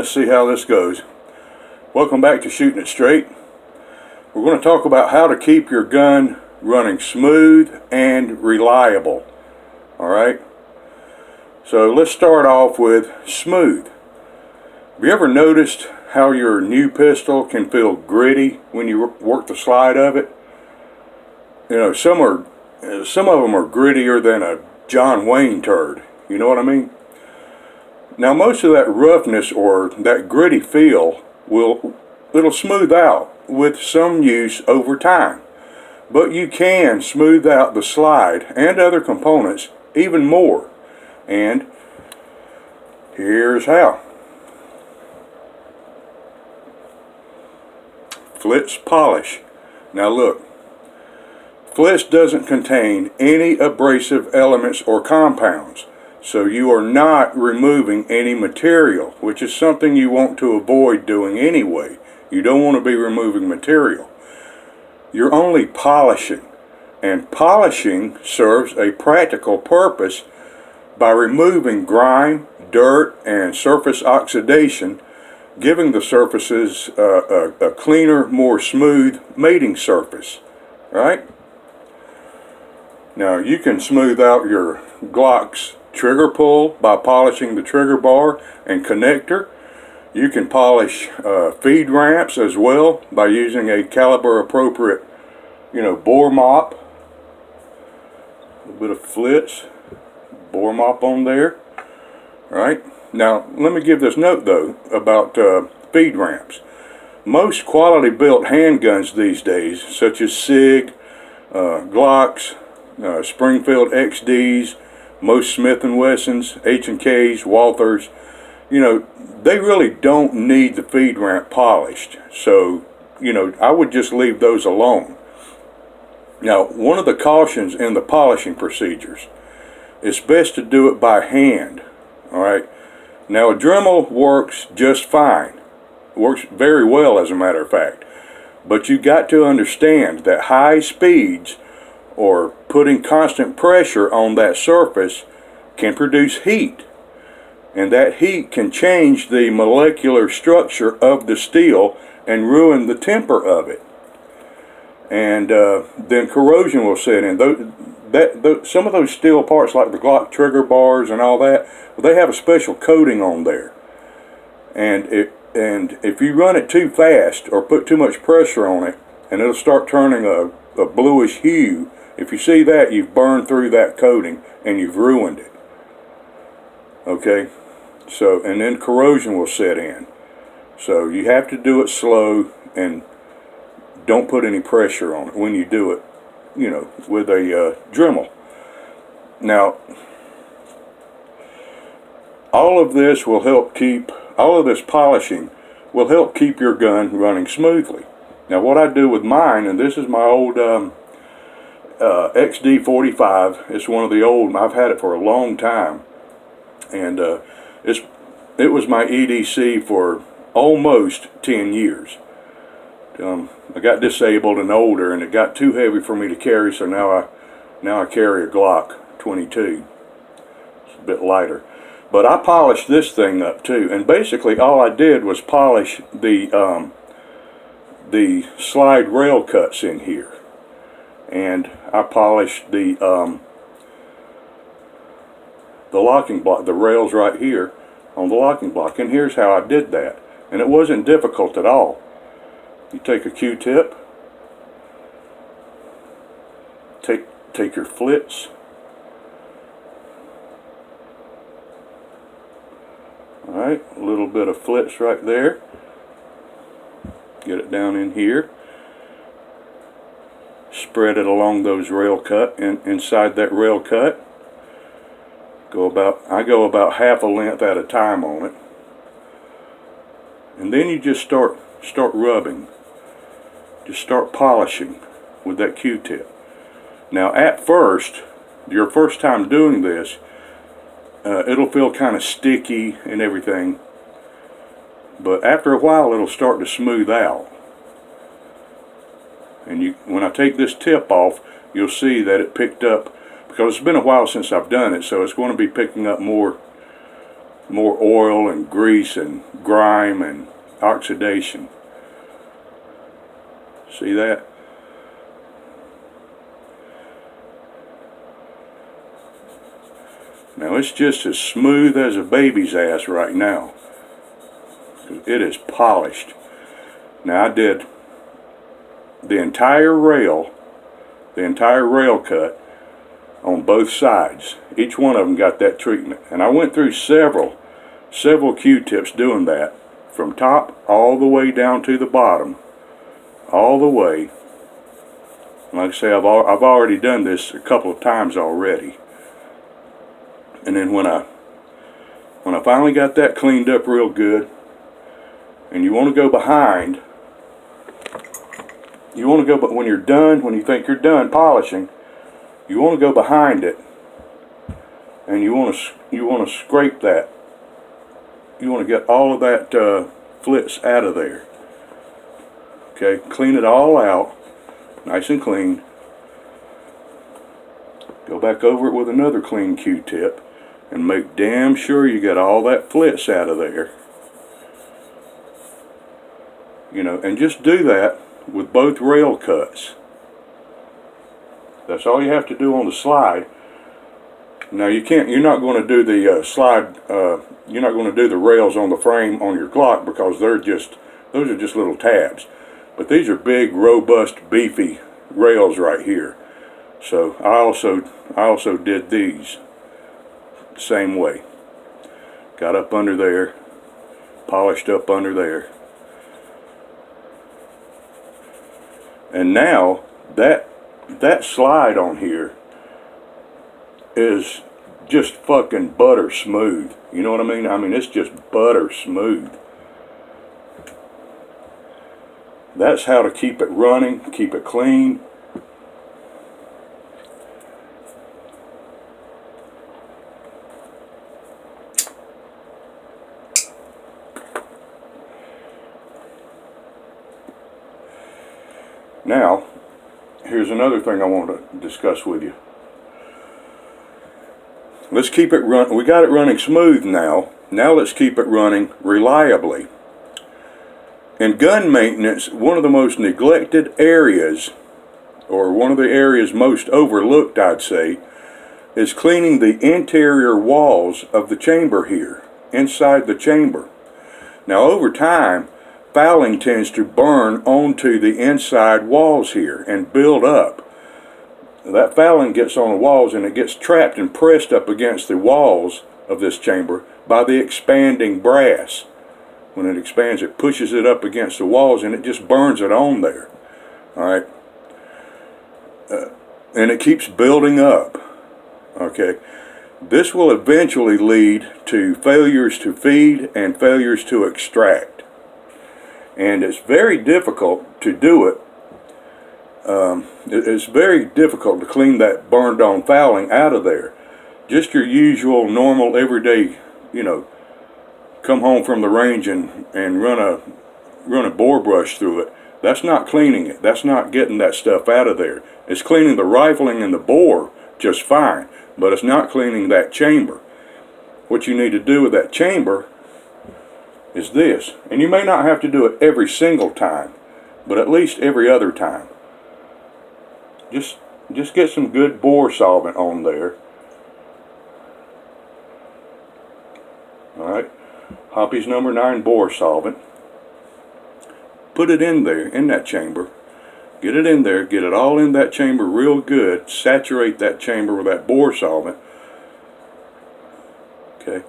let's see how this goes. Welcome back to Shooting It Straight. We're going to talk about how to keep your gun running smooth and reliable. Alright? So let's start off with smooth. Have you ever noticed how your new pistol can feel gritty when you work the slide of it? You know, some of them are grittier than a John Wayne turd. You know what I mean? Now most of that roughness or that gritty feel it'll smooth out with some use over time. But you can smooth out the slide and other components even more. And here's how. Flitz polish. Now look, Flitz doesn't contain any abrasive elements or compounds, so you are not removing any material, which is something you want to avoid doing anyway. You don't want to be removing material. You're only polishing, and polishing serves a practical purpose by removing grime, dirt, and surface oxidation, giving the surfaces a cleaner, more smooth mating surface, right? Now you can smooth out your Glock's trigger pull by polishing the trigger bar and connector. You can polish feed ramps as well by using a caliber appropriate, bore mop. A little bit of Flitz, bore mop on there. Right? Now let me give this note though about feed ramps. Most quality built handguns these days, such as SIG, Glocks, Springfield XDs, most Smith & Wessons, H&Ks, Walthers, they really don't need the feed ramp polished. So, I would just leave those alone. Now, one of the cautions in the polishing procedures, it's best to do it by hand. Alright? Now, a Dremel works just fine. Works very well, as a matter of fact. But you got to understand that high speeds or putting constant pressure on that surface can produce heat, and that heat can change the molecular structure of the steel and ruin the temper of it, and then corrosion will set in. Some of those steel parts, like the Glock trigger bars and all that, they have a special coating on there, and if you run it too fast or put too much pressure on it, and it'll start turning a bluish hue. If you see that, you've burned through that coating and you've ruined it. Okay? So, and then corrosion will set in. So you have to do it slow and don't put any pressure on it when you do it, with a Dremel. Now, all of this polishing will help keep your gun running smoothly. Now what I do with mine, and this is my old XD45. It's one of the old. I've had it for a long time, and it was my EDC for almost 10 years. I got disabled and older, and it got too heavy for me to carry. So now I carry a Glock 22. It's a bit lighter, but I polished this thing up too. And basically, all I did was polish the slide rail cuts in here. And I polished the locking block, the rails right here on the locking block. And here's how I did that. And it wasn't difficult at all. You take a Q-tip, take your Flitz, alright, a little bit of Flitz right there. Get it down in here. Spread it along those rail cut, inside that rail cut. I go about half a length at a time on it, and then you just start rubbing, just start polishing with that Q-tip. Now, at first, your first time doing this, it'll feel kind of sticky and everything, but after a while, it'll start to smooth out. And when I take this tip off, you'll see that it picked up, because it's been a while since I've done it, so it's going to be picking up more more oil and grease and grime and oxidation. See that? Now it's just as smooth as a baby's ass right now. It is polished. Now I did the entire rail cut on both sides. Each one of them got that treatment. And I went through several Q-tips doing that, from top all the way down to the bottom, all the way. Like I say, I've already done this a couple of times already. And then when I finally got that cleaned up real good, and you want to go behind, but when you're done, when you think you're done polishing, you want to go behind it, and you want to scrape that. You want to get all of that flitz out of there. Okay, clean it all out, nice and clean. Go back over it with another clean Q-tip, and make damn sure you get all that flitz out of there. You know, and just do that with both rail cuts. That's all you have to do on the slide. Now you're not going to do the slide, you're not going to do the rails on the frame on your Glock, because those are just little tabs. But these are big, robust, beefy rails right here. So I also did these the same way. Got up under there, polished up under there. And now that slide on here is just fucking butter smooth. You know what I mean? I mean, it's just butter smooth. That's how to keep it running, keep it clean. Now, here's another thing I want to discuss with you. Let's keep it run. We got it running smooth now. Now let's keep it running reliably. In gun maintenance, one of the most neglected areas, or one of the areas most overlooked, I'd say, is cleaning the interior walls of the chamber here, inside the chamber. Now over time, fouling tends to burn onto the inside walls here and build up. That fouling gets on the walls, and it gets trapped and pressed up against the walls of this chamber by the expanding brass. When it expands, it pushes it up against the walls, and it just burns it on there. Alright? And it keeps building up. Okay? This will eventually lead to failures to feed and failures to extract. And it's very difficult to do it. It's very difficult to clean that burned on fouling out of there. Just your usual, normal, everyday, you know, come home from the range and run a bore brush through it. That's not cleaning it. That's not getting that stuff out of there. It's cleaning the rifling and the bore just fine, but it's not cleaning that chamber. What you need to do with that chamber is this, and you may not have to do it every single time, but at least every other time. Just get some good bore solvent on there. Alright, Hoppy's number 9 bore solvent. Put it in there, in that chamber. Get it in there, get it all in that chamber real good. Saturate that chamber with that bore solvent. Okay,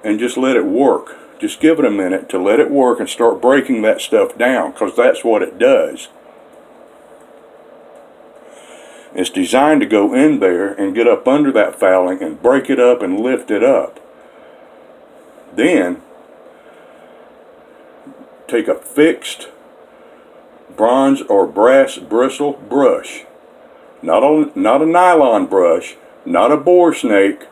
and just let it work. Just give it a minute to let it work and start breaking that stuff down, because that's what it does. It's designed to go in there and get up under that fouling and break it up and lift it up. Then, take a fixed bronze or brass bristle brush. Not a nylon brush, not a bore snake.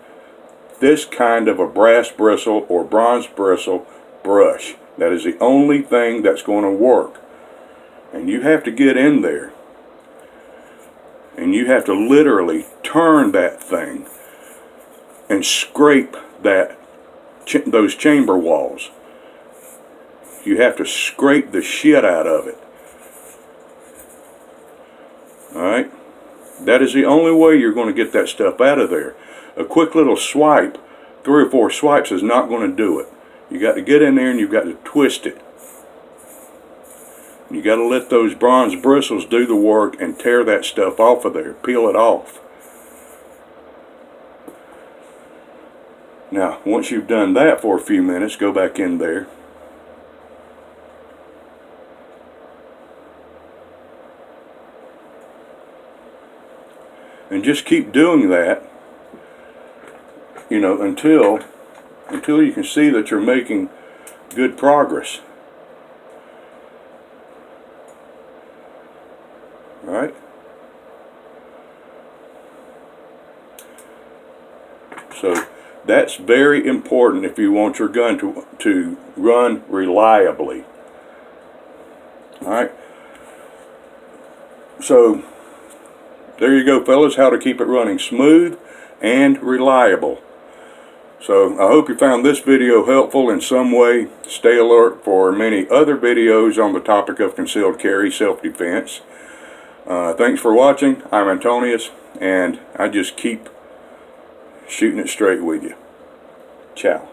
This kind of a brass bristle or bronze bristle brush. That is the only thing that's going to work. And you have to get in there, and you have to literally turn that thing and scrape that those chamber walls. You have to scrape the shit out of it. Alright? That is the only way you're going to get that stuff out of there. A quick little swipe, 3 or 4 swipes, is not going to do it. You got to get in there and you've got to twist it. You got to let those bronze bristles do the work and tear that stuff off of there. Peel it off. Now, once you've done that for a few minutes, go back in there. And just keep doing that, you know, until you can see that you're making good progress. Alright? So that's very important if you want your gun to run reliably. Alright? So there you go, fellas, how to keep it running smooth and reliable. So I hope you found this video helpful in some way. Stay alert for many other videos on the topic of concealed carry self-defense. Thanks for watching. I'm Antonius, and I just keep shooting it straight with you. Ciao.